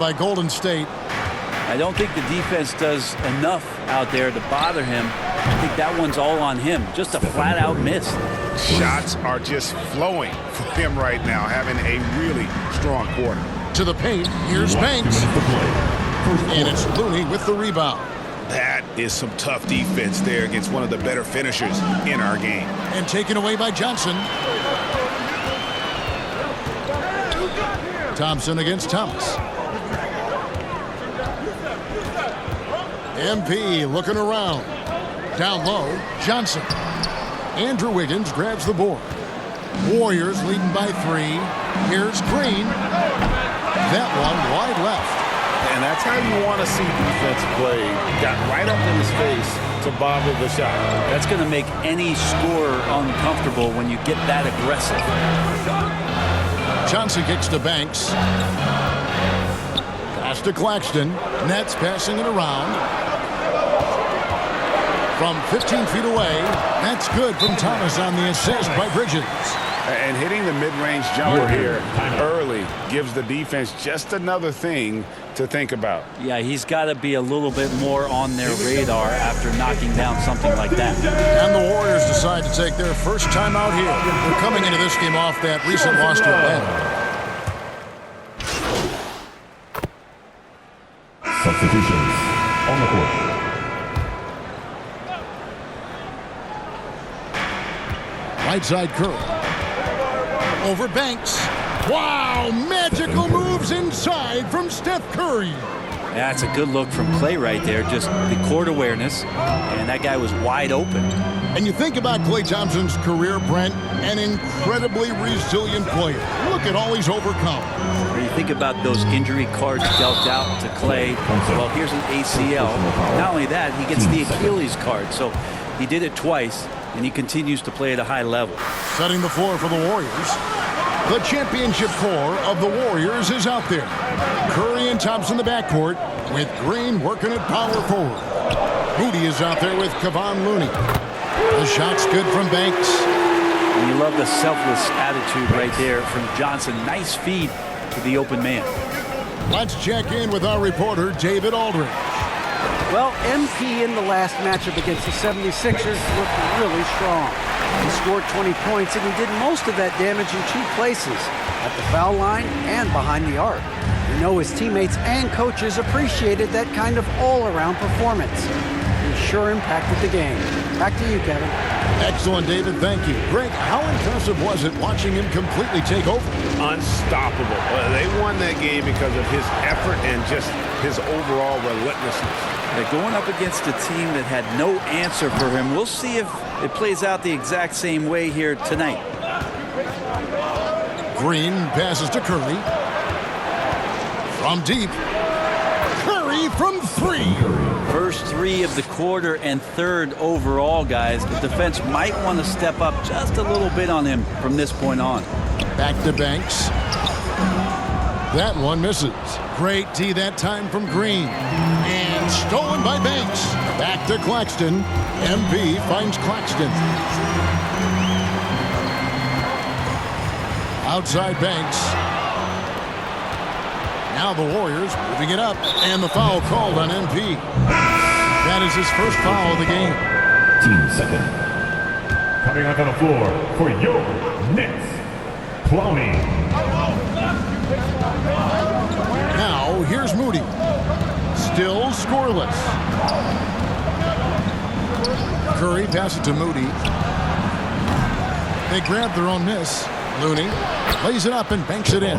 by Golden State. I don't think the defense does enough out there to bother him. I think that one's all on him. Just a flat-out miss. Shots are just flowing for him right now, having a really strong quarter. To the paint, here's Banks. And it's Looney with the rebound. That is some tough defense there against one of the better finishers in our game. And taken away by Johnson. Thompson against Thomas. MP looking around. Down low, Johnson. Andrew Wiggins grabs the board. Warriors leading by 3. Here's Green. That one wide left. And that's how you want to see defense play. Got right up in his face to bother the shot. That's going to make any scorer uncomfortable when you get that aggressive. Johnson kicks to Banks. Pass to Claxton. Nets passing it around. From 15 feet away, that's good from Thomas on the assist by Bridges. And hitting the mid-range jumper here early gives the defense just another thing to think about. Yeah, he's got to be a little bit more on their radar after knocking down something like that. And the Warriors decide to take their first time out here. They're coming into this game off that recent loss to Atlanta. Substitutions on the court. Right side Curry. Over Banks. Wow, magical moves inside from Steph Curry. That's a good look from Klay right there. Just the court awareness, and that guy was wide open. And you think about Klay Thompson's career, Brent, an incredibly resilient player. Look at all he's overcome. When you think about those injury cards dealt out to Klay, well, here's an ACL. Not only that, he gets the Achilles card. So he did it twice, and he continues to play at a high level. Setting the floor for the Warriors. The championship core of the Warriors is out there. Curry and Thompson in the backcourt, with Green working at power forward. Moody is out there with Kevon Looney. The shot's good from Banks. And you love the selfless attitude right there from Johnson. Nice feed to the open man. Let's check in with our reporter, David Aldridge. Well, MP in the last matchup against the 76ers looked really strong. He scored 20 points, and he did most of that damage in 2 places, at the foul line and behind the arc. You know his teammates and coaches appreciated that kind of all-around performance. He sure impacted the game. Back to you, Kevin. Excellent, David. Thank you. Greg, how impressive was it watching him completely take over? Unstoppable. They won that game because of his effort and just his overall relentlessness. They're going up against a team that had no answer for him. We'll see if it plays out the exact same way here tonight. Green passes to Curry. From deep. Curry from 3. First 3 of the quarter and 3rd overall, guys. The defense might want to step up just a little bit on him from this point on. Back to Banks. That one misses. Great D that time from Green. And stolen by Banks. Back to Claxton. MP finds Claxton. Outside Banks. Now the Warriors moving it up. And the foul called on MP. That is his first foul of the game. Team second. Coming out on the floor for your Knicks, Plowman. Now, here's Moody. Still scoreless. Curry passes to Moody. They grab their own miss. Looney lays it up and banks it in.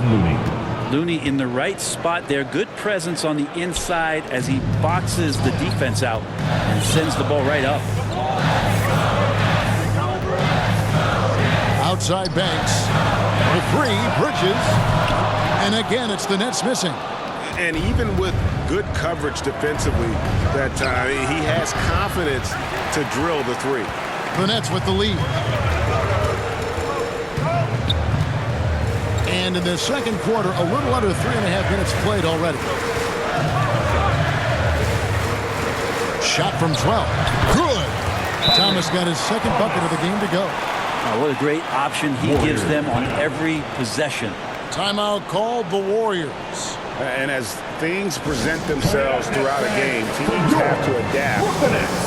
Looney in the right spot there. Good presence on the inside as he boxes the defense out and sends the ball right up. Outside Banks. For 3, Bridges. And again, it's the Nets missing. And even with good coverage defensively that time, he has confidence to drill the 3. The Nets with the lead. And in the second quarter, a little under 3.5 minutes played already. Shot from 12. Good. Thomas got his second bucket of the game to go. Oh, what a great option he gives them on every possession. Timeout called the Warriors. And as things present themselves throughout a game, teams have to adapt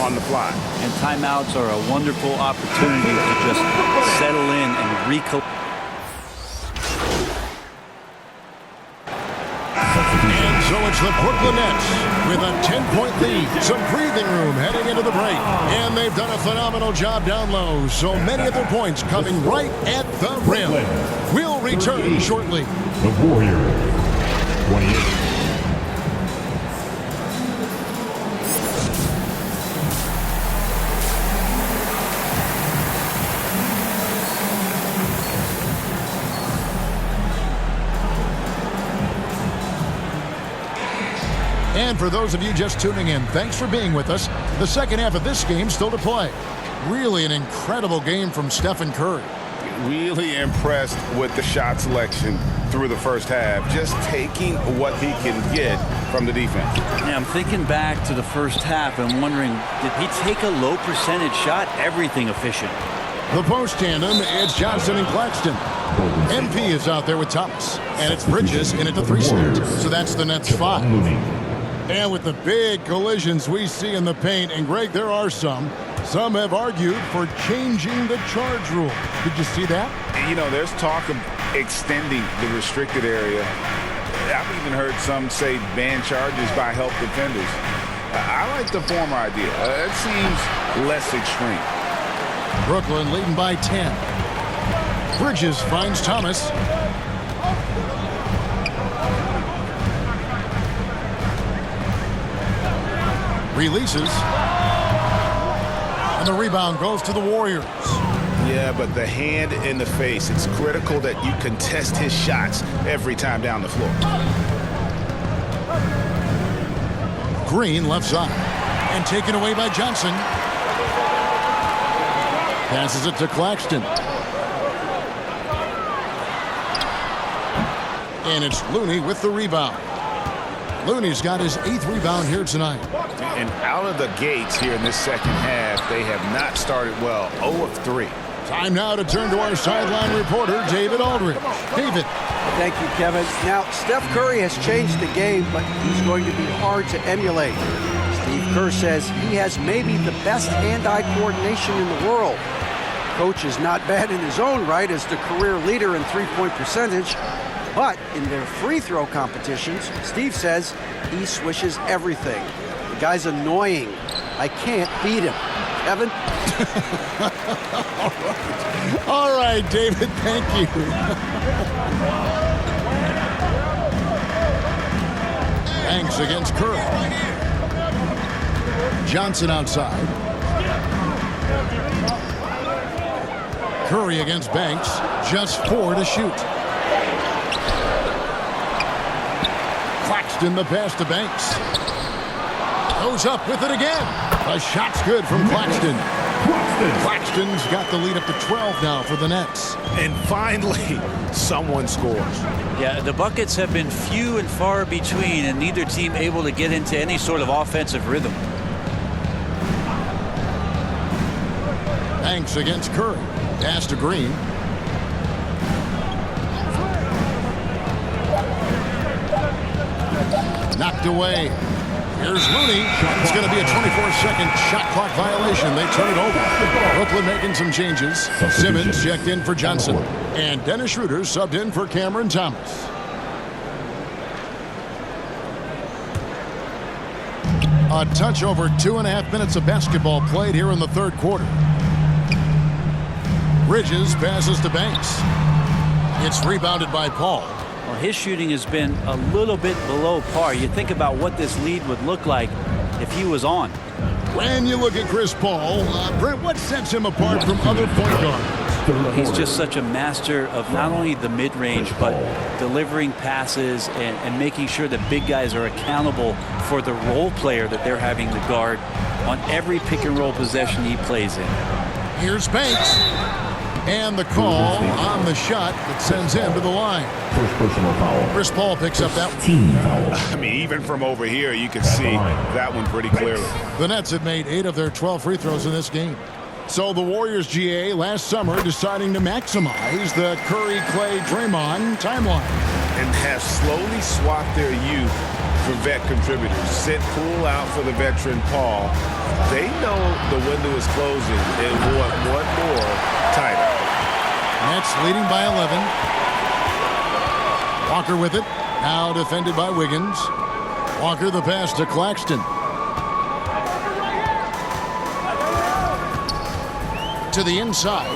on the fly. And timeouts are a wonderful opportunity to just settle in and recollect. And so it's the Brooklyn Nets with a 10-point lead. Some breathing room heading into the break. And they've done a phenomenal job down low. So many of their points coming right at the rim. We'll return shortly. The Warriors, 28. And for those of you just tuning in, thanks for being with us. The second half of this game still to play. Really an incredible game from Stephen Curry. Really impressed with the shot selection through the first half, just taking what he can get from the defense. Yeah, I'm thinking back to the first half and wondering, did he take a low percentage shot? Everything efficient. The post tandem, it's Johnson and Claxton. MP is out there with Thomas. And it's Bridges in at the 3 slot. So that's the Nets 5. And with the big collisions we see in the paint, and Greg, there are some have argued for changing the charge rule. Did you see that? You know, there's talk of extending the restricted area. I've even heard some say ban charges by help defenders. I like the former idea. It seems less extreme. Brooklyn leading by 10. Bridges finds Thomas. Releases. And the rebound goes to the Warriors. Yeah, but the hand in the face, it's critical that you contest his shots every time down the floor. Green left side. And taken away by Johnson. Passes it to Claxton. And it's Looney with the rebound. Looney's got his 8th rebound here tonight. And out of the gates here in this second half, they have not started well. 0 of 3. Time now to turn to our sideline reporter, David Aldridge. David. Thank you, Kevin. Now, Steph Curry has changed the game, but he's going to be hard to emulate. Steve Kerr says he has maybe the best hand-eye coordination in the world. Coach is not bad in his own right as the career leader in three-point percentage. But in their free throw competitions, Steve says he swishes everything. The guy's annoying. I can't beat him. Kevin? All right, David, thank you. Banks against Curry. Johnson outside. Curry against Banks. Just 4 to shoot. Claxton the pass to Banks. Goes up with it again. A shot's good from Claxton. Claxton's got the lead up to 12 now for the Nets. And finally, someone scores. Yeah, the buckets have been few and far between, and neither team able to get into any sort of offensive rhythm. Banks against Curry. Pass to Green. Knocked away. Here's Looney. It's going to be a 24-second shot clock violation. They turn it over. Brooklyn making some changes. Simmons checked in for Johnson. And Dennis Schroeder subbed in for Cameron Thomas. A touch over 2.5 minutes of basketball played here in the third quarter. Bridges passes to Banks. It's rebounded by Paul. Well, his shooting has been a little bit below par. You think about what this lead would look like if he was on. When you look at Chris Paul, Brent, what sets him apart from other point guards? He's just such a master of not only the mid-range, but delivering passes and making sure that big guys are accountable for the role player that they're having to guard on every pick-and-roll possession he plays in. Here's Banks. And the call on the shot that sends him to the line. First personal foul. Chris Paul picks up that Team foul. I mean, even from over here, you can see that one pretty clearly. The Nets have made 8 of their 12 free throws in this game. So the Warriors GA last summer deciding to maximize the Curry, Clay, Draymond timeline. and have slowly swapped their youth for vet contributors. Sit Poole out for the veteran Paul. They know the window is closing and want one more title. Nets leading by 11. Walker with it. Now defended by Wiggins. Walker the pass to Claxton. To the inside.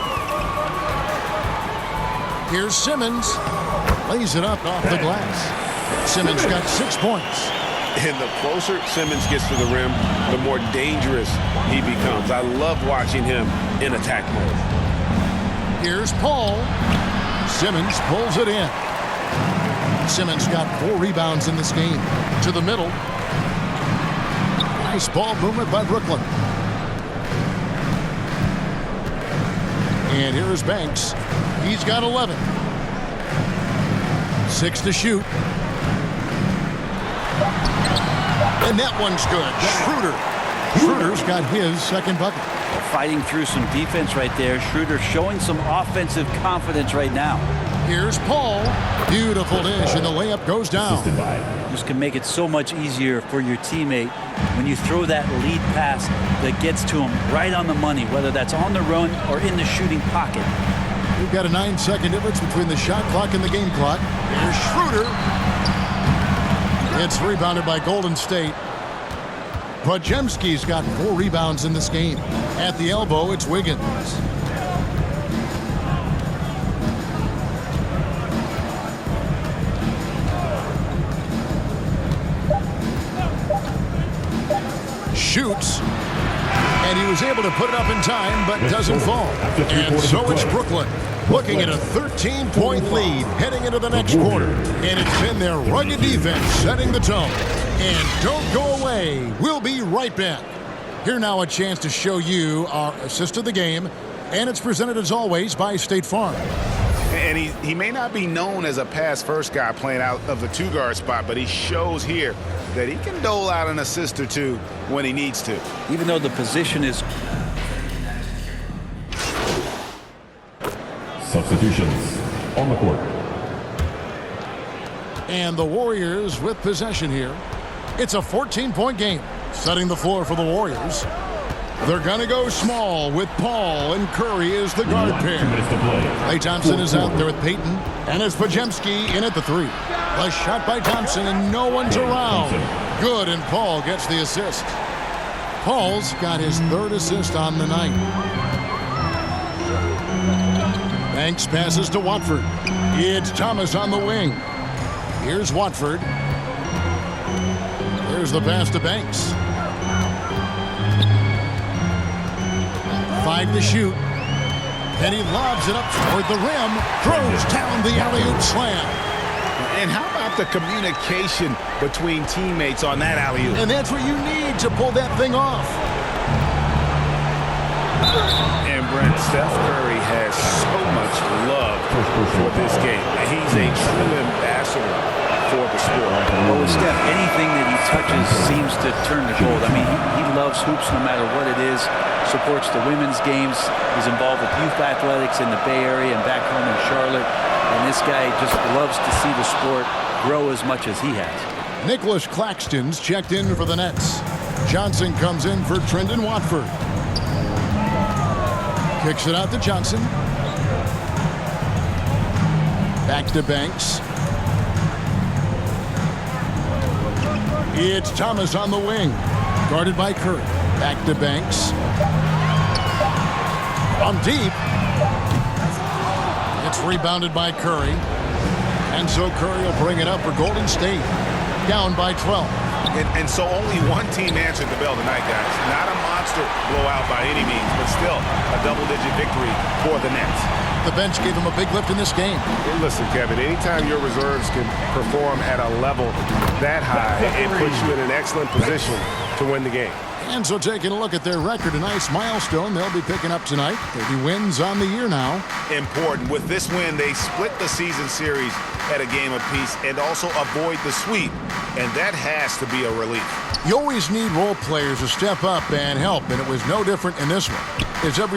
Here's Simmons. Lays it up off the glass. Simmons got 6 points. And the closer Simmons gets to the rim, the more dangerous he becomes. I love watching him in attack mode. Here's Paul. Simmons pulls it in. Simmons got 4 rebounds in this game. To the middle. Nice ball movement by Brooklyn. And here's Banks. He's got 11. 6 to shoot. And that one's good. Schroeder's got his second bucket. Fighting through some defense right there. Schroeder showing some offensive confidence right now. Here's Paul. Beautiful dish, and the layup goes down. This can make it so much easier for your teammate when you throw that lead pass that gets to him right on the money, whether that's on the run or in the shooting pocket. We've got a 9-second difference between the shot clock and the game clock. Here's Schroeder. It's rebounded by Golden State. Podziemski's got 4 rebounds in this game. At the elbow, it's Wiggins. Shoots. And he was able to put it up in time, but doesn't fall. And so it's Brooklyn looking at a 13-point lead heading into the next quarter. And it's been their rugged defense setting the tone. And don't go away. We'll be right back. Here now a chance to show you our assist of the game. And it's presented as always by State Farm. And he may not be known as a pass-first guy playing out of the 2-guard spot, but he shows here that he can dole out an assist or two when he needs to. Even though the position is... Substitutions on the court. And the Warriors with possession here. It's a 14-point game, setting the floor for the Warriors. They're going to go small with Paul and Curry as the guard pair. Klay Thompson is out there with Peyton. And it's Podziemski in at the 3. A shot by Thompson and no one's around. Good, and Paul gets the assist. Paul's got his 3rd assist on the night. Banks passes to Watford. It's Thomas on the wing. Here's Watford. Here's the pass to Banks. 5 to shoot. And he lobs it up toward the rim. Throws down the alley-oop slam. And how about the communication between teammates on that alley-oop? And that's what you need to pull that thing off. And Brent, Steph Curry has so much love for this game. He's a true ambassador for the sport. Well, with Steph, anything that he touches seems to turn to gold. I mean, he loves hoops no matter what it is. Supports the women's games. He's involved with youth athletics in the Bay Area and back home in Charlotte. And this guy just loves to see the sport grow as much as he has. Nicholas Claxton's checked in for the Nets. Johnson comes in for Trendon Watford. Kicks it out to Johnson. Back to Banks. It's Thomas on the wing. Guarded by Curry. Back to Banks. On deep. It's rebounded by Curry. And so Curry will bring it up for Golden State. Down by 12. And so only one team answered the bell tonight, guys. Not a monster blowout by any means, but still a double-digit victory for the Nets. The bench gave him a big lift in this game. Hey, listen, Kevin, anytime your reserves can perform at a level that high, it puts you in an excellent position to win the game. And so taking a look at their record, a nice milestone they'll be picking up tonight. 30 wins on the year now. Important. With this win, they split the season series at a game apiece and also avoid the sweep. And that has to be a relief. You always need role players to step up and help, and it was no different in this one. It's everything.